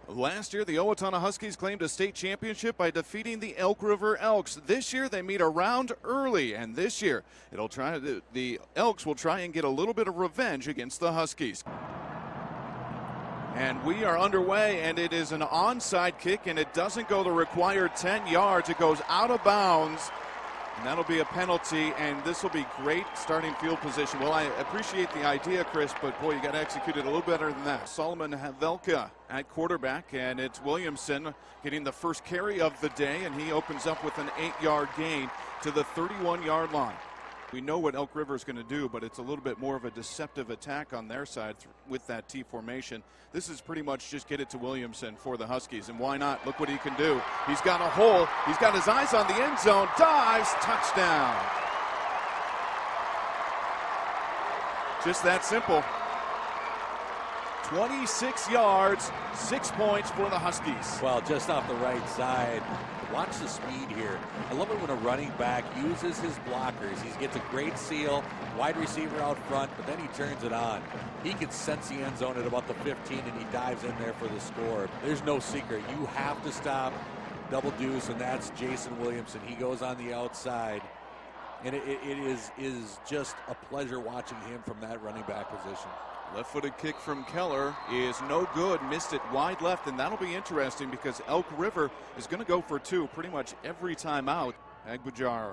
Last year, the Owatonna Huskies claimed a state championship by defeating the Elk River Elks. This year, they meet a round early, and this year, the Elks will try and get a little bit of revenge against the Huskies. And we are underway, and it is an onside kick, and it doesn't go the required 10 yards. It goes out of bounds, and that'll be a penalty, and this will be great starting field position. Well, I appreciate the idea, Chris, but boy, you got to execute it a little better than that. Solomon Havelka at quarterback, and it's Williamson getting the first carry of the day, and he opens up with an 8-yard gain to the 31-yard line. We know what Elk River is going to do, but it's a little bit more of a deceptive attack on their side with that T formation. This is pretty much just get it to Williamson for the Huskies, and why not? Look what he can do. He's got a hole. He's got his eyes on the end zone. Dives, touchdown. Just that simple. 26 yards, 6 points for the Huskies. Well, just off the right side. Watch the speed here. I love it when a running back uses his blockers. He gets a great seal, wide receiver out front, but then he turns it on. He can sense the end zone at about the 15, and he dives in there for the score. There's no secret. You have to stop double deuce, and that's Jason Williamson. He goes on the outside, and it is just a pleasure watching him from that running back position. Left-footed kick from Keller is no good. Missed it wide left, and that'll be interesting because Elk River is going to go for two pretty much every time out. Egbujar,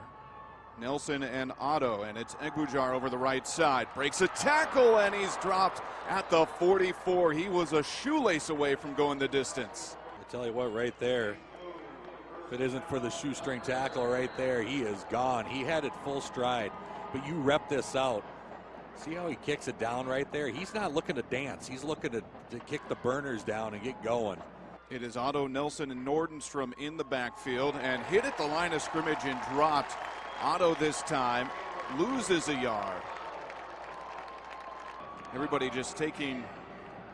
Nelson, and Otto, and it's Egbujar over the right side. Breaks a tackle, and he's dropped at the 44. He was a shoelace away from going the distance. I tell you what, right there, if it isn't for the shoestring tackle right there, he is gone. He had it full stride, but you rep this out. See how he kicks it down right there? He's not looking to dance. He's looking to kick the burners down and get going. It is Otto, Nelson, and Nordenstrom in the backfield and hit at the line of scrimmage and dropped. Otto this time loses a yard. Everybody just taking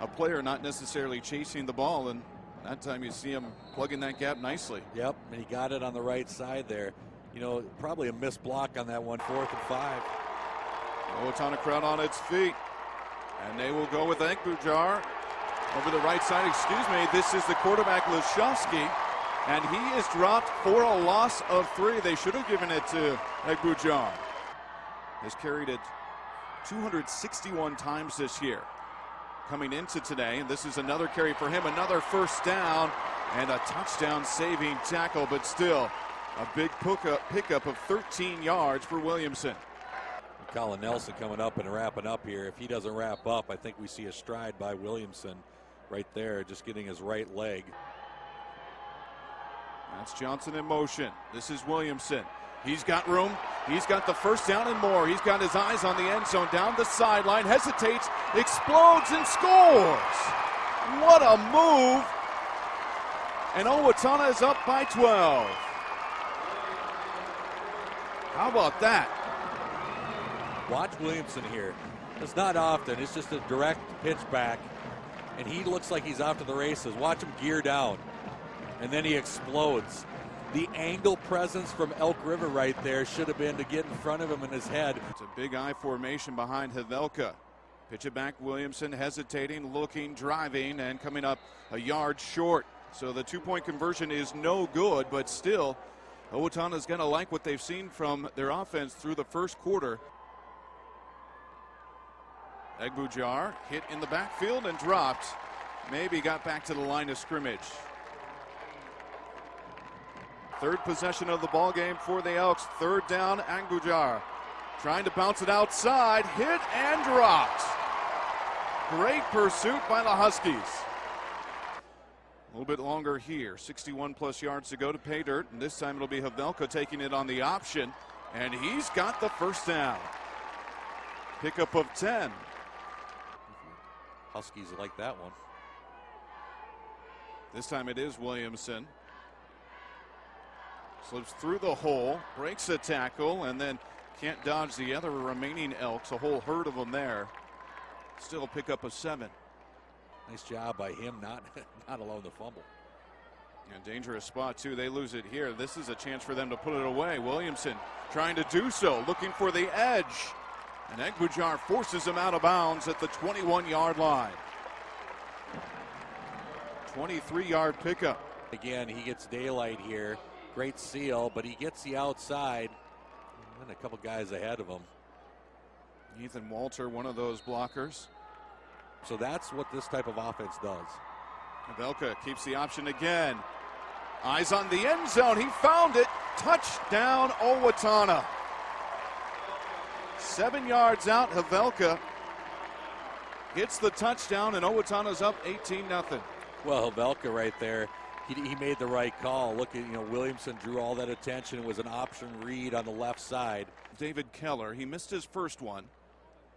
a player, not necessarily chasing the ball, and that time you see him plugging that gap nicely. Yep, and he got it on the right side there. You know, probably a missed block on that one, 4th and 5. Owatonna crowd on its feet, and they will go with Egbujar over the right side. Excuse me, this is the quarterback Leshowski, and he is dropped for a loss of 3. They should have given it to Egbujar. Has carried it 261 times this year. Coming into today, and this is another carry for him, another first down, and a touchdown saving tackle, but still a big pickup of 13 yards for Williamson. Colin Nelson coming up and wrapping up here. If he doesn't wrap up, I think we see a stride by Williamson right there, just getting his right leg. That's Johnson in motion. This is Williamson. He's got room. He's got the first down and more. He's got his eyes on the end zone, down the sideline, hesitates, explodes, and scores. What a move. And Owatonna is up by 12. How about that? Watch Williamson here. It's not often. It's just a direct pitch back, and he looks like he's off to the races. Watch him gear down, and then he explodes. The angle presence from Elk River right there should have been to get in front of him in his head. It's a big I formation behind Havelka. Pitch it back, Williamson hesitating, looking, driving, and coming up a yard short. So the two-point conversion is no good, but still, Owatonna's going to like what they've seen from their offense through the first quarter. Egbujar hit in the backfield and dropped. Maybe got back to the line of scrimmage. Third possession of the ball game for the Elks. Third down, Egbujar trying to bounce it outside. Hit and dropped. Great pursuit by the Huskies. A little bit longer here. 61-plus yards to go to pay dirt, and this time it'll be Havelka taking it on the option, and he's got the first down. Pickup of 10. Huskies like that one. This time it is Williamson. Slips through the hole, breaks a tackle, and then can't dodge the other remaining Elks. A whole herd of them there. Still a pickup of 7. Nice job by him not allowing the fumble. And dangerous spot, too. They lose it here. This is a chance for them to put it away. Williamson trying to do so, looking for the edge. And Egbujar forces him out of bounds at the 21-yard line. 23-yard pickup. Again, he gets daylight here. Great seal, but he gets the outside. And a couple guys ahead of him. Ethan Walter, one of those blockers. So that's what this type of offense does. Havelka keeps the option again. Eyes on the end zone. He found it. Touchdown, Owatonna. 7 yards out. Havelka gets the touchdown, and Owatonna's up 18-0. Well, Havelka right there, he made the right call. Look at, Williamson drew all that attention. It was an option read on the left side. David Keller, he missed his first one.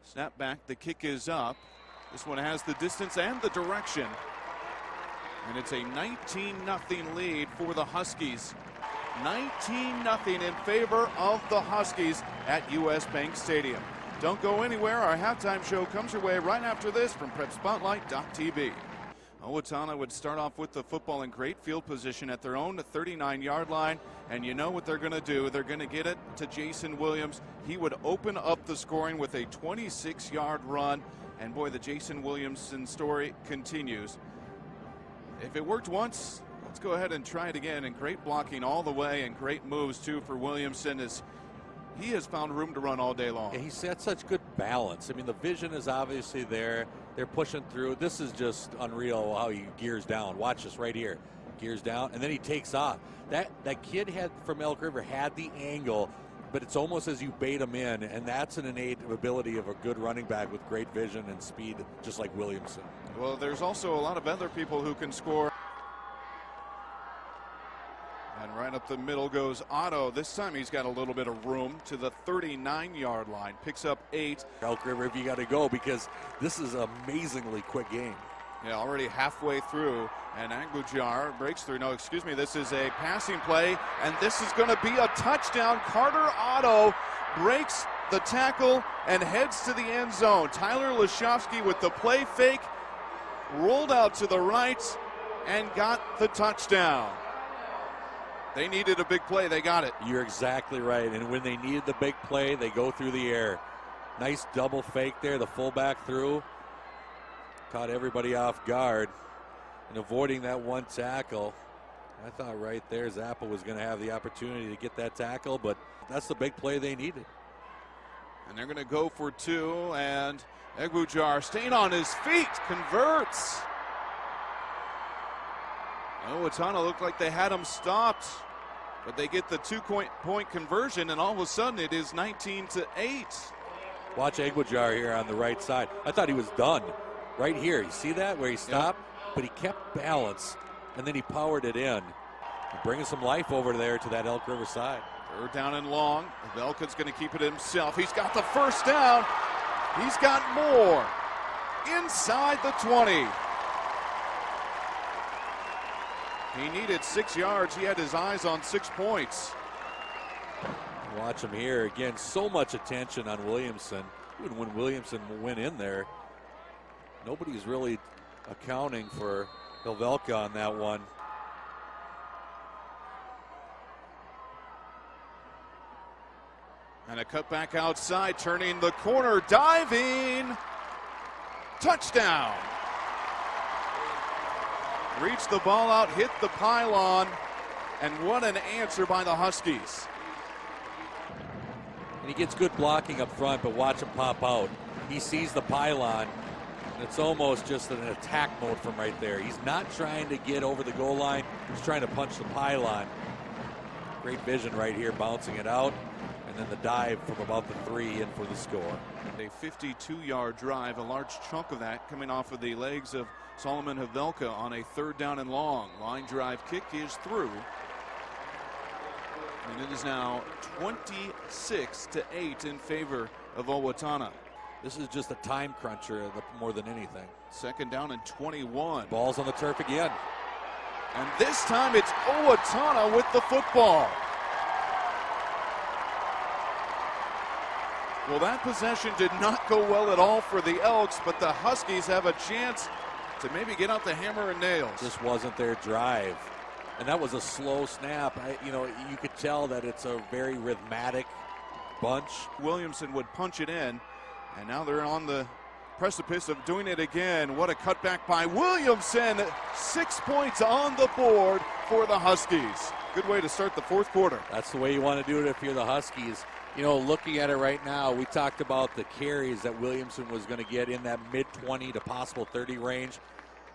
Snap back, the kick is up. This one has the distance and the direction. And it's a 19-0 lead for the Huskies. 19-0 in favor of the Huskies at US Bank Stadium. Don't go anywhere. Our halftime show comes your way right after this from PrepSpotlight.tv. Owatonna would start off with the football in great field position at their own 39-yard line. And you know what they're going to do. They're going to get it to Jason Williams. He would open up the scoring with a 26-yard run. And boy, the Jason Williamson story continues. If it worked once, let's go ahead and try it again. And great blocking all the way and great moves, too, for Williamson as he has found room to run all day long. Yeah, he's got such good balance. I mean, the vision is obviously there. They're pushing through. This is just unreal how he gears down. Watch this right here. Gears down, and then he takes off. That kid from Elk River had the angle, but it's almost as you bait him in, and that's an innate ability of a good running back with great vision and speed, just like Williamson. Well, there's also a lot of other people who can score. And right up the middle goes Otto. This time he's got a little bit of room to the 39-yard line. Picks up 8. Elk River, if you got to go, because this is an amazingly quick game. Yeah, already halfway through. And Angbujar breaks through. No, excuse me. This is a passing play. And this is going to be a touchdown. Carter Otto breaks the tackle and heads to the end zone. Tyler Lashovsky with the play fake. Rolled out to the right and got the touchdown. They needed a big play. They got it. You're exactly right. And when they needed the big play, they go through the air. Nice double fake there. The fullback through. Caught everybody off guard. And avoiding that one tackle. I thought right there Zappa was going to have the opportunity to get that tackle, but that's the big play they needed. And they're going to go for 2. And Egbujar staying on his feet. Converts. Owatonna looked like they had him stopped, but they get the 2-point conversion, and all of a sudden it is 19-8. Watch Egbujar here on the right side. I thought he was done right here. You see that where he stopped? Yep. But he kept balance, and then he powered it in. Bringing some life over there to that Elk River side. 3rd down and long. Velka's going to keep it himself. He's got the first down. He's got more. Inside the 20. He needed 6 yards. He had his eyes on 6 points. Watch him here. Again, so much attention on Williamson. Even when Williamson went in there, nobody's really accounting for Havelka on that one. And a cutback outside, turning the corner, diving. Touchdown. Reached the ball out, hit the pylon, and what an answer by the Huskies. And he gets good blocking up front, but watch him pop out. He sees the pylon, and it's almost just an attack mode from right there. He's not trying to get over the goal line. He's trying to punch the pylon. Great vision right here, bouncing it out, and then the dive from about the 3 in for the score. A 52-yard drive, a large chunk of that coming off of the legs of Solomon Havelka on a 3rd down and long. Line drive kick is through. And it is now 26-8 in favor of Owatonna. This is just a time cruncher more than anything. 2nd down and 21. Ball's on the turf again. And this time it's Owatonna with the football. Well, that possession did not go well at all for the Elks, but the Huskies have a chance to maybe get out the hammer and nails. This wasn't their drive. And that was a slow snap. You could tell that it's a very rhythmic bunch. Williamson would punch it in, and now they're on the precipice of doing it again. What a cutback by Williamson. 6 points on the board for the Huskies. Good way to start the fourth quarter. That's the way you want to do it if you're the Huskies. You know, looking at it right now, we talked about the carries that Williamson was going to get in that mid-20 to possible 30 range.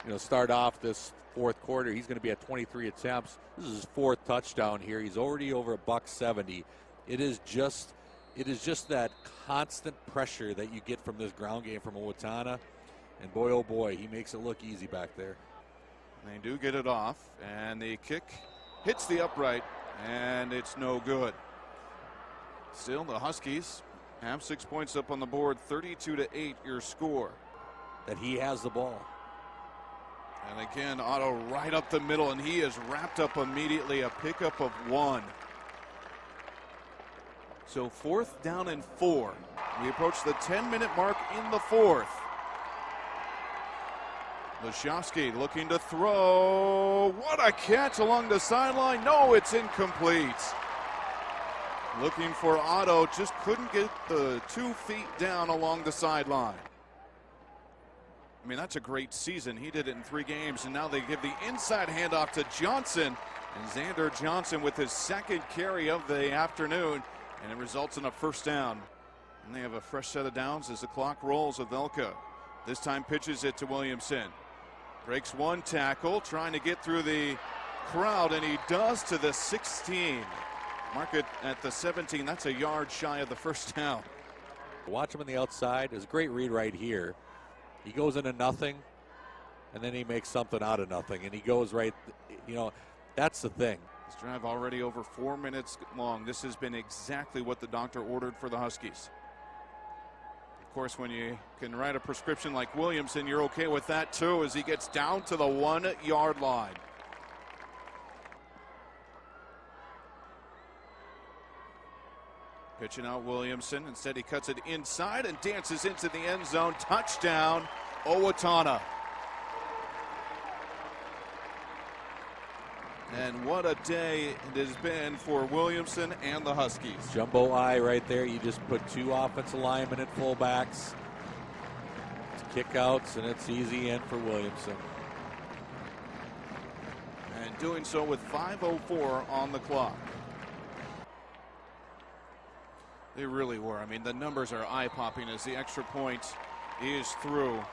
You know, start off this fourth quarter, he's going to be at 23 attempts. This is his fourth touchdown here. He's already over $170. It is just that constant pressure that you get from this ground game from Owatonna. And boy, oh boy, he makes it look easy back there. They do get it off, and the kick hits the upright, and it's no good. Still, the Huskies have 6 points up on the board, 32-8 your score. That he has the ball. And again, Otto right up the middle, and he is wrapped up immediately, a pickup of 1. So 4th down and 4. We approach the 10-minute mark in the fourth. Laszewski looking to throw. What a catch along the sideline. No, it's incomplete. Looking for Otto, just couldn't get the 2 feet down along the sideline. I mean, that's a great season. He did it in 3 games, and now they give the inside handoff to Johnson. And Xander Johnson with his 2nd carry of the afternoon, and it results in a first down. And they have a fresh set of downs as the clock rolls with Velka. This time pitches it to Williamson. Breaks 1 tackle, trying to get through the crowd, and he does to the 16. Mark it at the 17. That's a yard shy of the first down. Watch him on the outside. It's a great read right here. He goes into nothing, and then he makes something out of nothing, and he goes right, you know, that's the thing. This drive already over 4 minutes long. This has been exactly what the doctor ordered for the Huskies. Of course, when you can write a prescription like Williamson, you're okay with that too, as he gets down to the 1 yard line. Pitching out Williamson. Instead, he cuts it inside and dances into the end zone. Touchdown, Owatonna. And what a day it has been for Williamson and the Huskies. Jumbo eye right there. You just put 2 offensive linemen at fullbacks. It's kickouts, and it's easy in for Williamson. And doing so with 5:04 on the clock. They really were. I mean, the numbers are eye-popping as the extra point is through.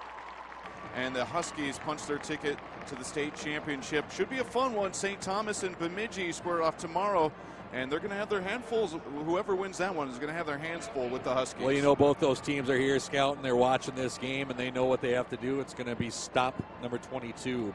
And the Huskies punch their ticket to the state championship. Should be a fun one. St. Thomas and Bemidji square off tomorrow. And they're going to have their handfuls. Whoever wins that one is going to have their hands full with the Huskies. Well, you know, both those teams are here scouting. They're watching this game, and they know what they have to do. It's going to be stop number 22.